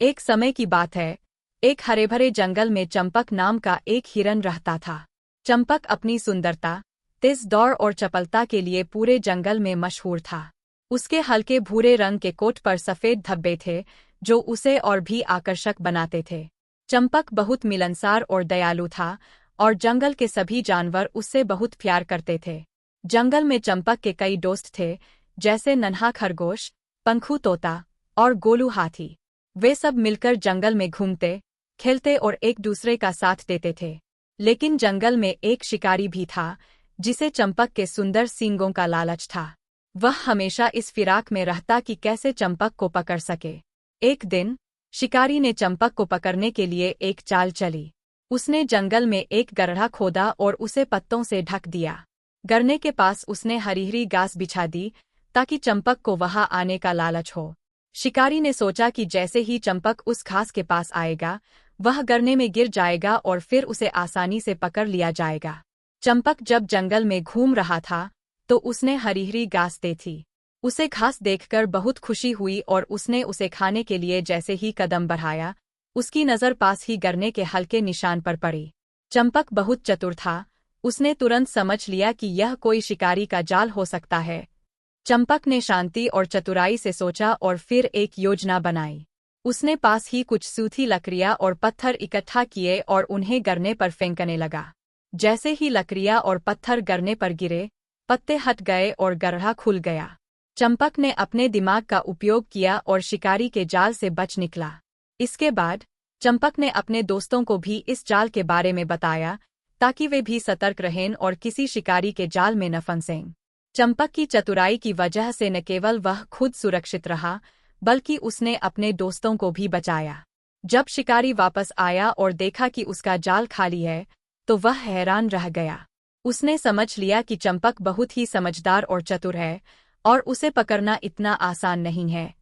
एक समय की बात है, एक हरे भरे जंगल में चंपक नाम का एक हिरन रहता था। चंपक अपनी सुंदरता, तेज दौड़ और चपलता के लिए पूरे जंगल में मशहूर था। उसके हल्के भूरे रंग के कोट पर सफेद धब्बे थे, जो उसे और भी आकर्षक बनाते थे। चंपक बहुत मिलनसार और दयालु था, और जंगल के सभी जानवर उससे बहुत प्यार करते थे। जंगल में चंपक के कई दोस्त थे, जैसे नन्हा खरगोश, पंखू तोता और गोलू हाथी। वे सब मिलकर जंगल में घूमते, खेलते और एक दूसरे का साथ देते थे। लेकिन जंगल में एक शिकारी भी था, जिसे चंपक के सुंदर सींगों का लालच था। वह हमेशा इस फिराक में रहता कि कैसे चंपक को पकड़ सके। एक दिन शिकारी ने चंपक को पकड़ने के लिए एक चाल चली। उसने जंगल में एक गड्ढा खोदा और उसे पत्तों से ढक दिया। गड्ढे के पास उसने हरी हरी घास बिछा दी, ताकि चंपक को वहां आने का लालच हो। शिकारी ने सोचा कि जैसे ही चंपक उस घास के पास आएगा, वह गड्ढे में गिर जाएगा और फिर उसे आसानी से पकड़ लिया जाएगा। चंपक जब जंगल में घूम रहा था, तो उसने हरी हरी घास देखी। उसे घास देखकर बहुत खुशी हुई और उसने उसे खाने के लिए जैसे ही कदम बढ़ाया, उसकी नज़र पास ही गड्ढे के हल्के निशान पर पड़ी। चंपक बहुत चतुर था, उसने तुरंत समझ लिया कि यह कोई शिकारी का जाल हो सकता है। चंपक ने शांति और चतुराई से सोचा और फिर एक योजना बनाई। उसने पास ही कुछ सूखी लकड़ियां और पत्थर इकट्ठा किए और उन्हें गड्ढे पर फेंकने लगा। जैसे ही लकड़ियां और पत्थर गड्ढे पर गिरे, पत्ते हट गए और गड्ढा खुल गया। चंपक ने अपने दिमाग का उपयोग किया और शिकारी के जाल से बच निकला। इसके बाद चंपक ने अपने दोस्तों को भी इस जाल के बारे में बताया, ताकि वे भी सतर्क रहें और किसी शिकारी के जाल में न फंसें। चंपक की चतुराई की वजह से न केवल वह खुद सुरक्षित रहा, बल्कि उसने अपने दोस्तों को भी बचाया। जब शिकारी वापस आया और देखा कि उसका जाल खाली है, तो वह हैरान रह गया। उसने समझ लिया कि चंपक बहुत ही समझदार और चतुर है, और उसे पकड़ना इतना आसान नहीं है।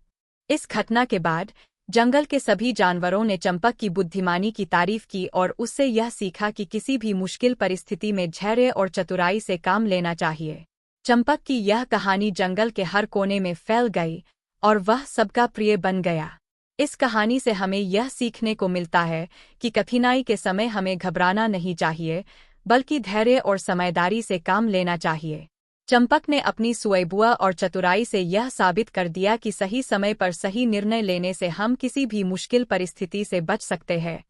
इस घटना के बाद जंगल के सभी जानवरों ने चंपक की बुद्धिमानी की तारीफ की और उससे यह सीखा कि किसी भी मुश्किल परिस्थिति में धैर्य और चतुराई से काम लेना चाहिए। चंपक की यह कहानी जंगल के हर कोने में फैल गई और वह सबका प्रिय बन गया। इस कहानी से हमें यह सीखने को मिलता है कि कठिनाई के समय हमें घबराना नहीं चाहिए, बल्कि धैर्य और समझदारी से काम लेना चाहिए। चंपक ने अपनी सूझबूझ और चतुराई से यह साबित कर दिया कि सही समय पर सही निर्णय लेने से हम किसी भी मुश्किल परिस्थिति से बच सकते हैं।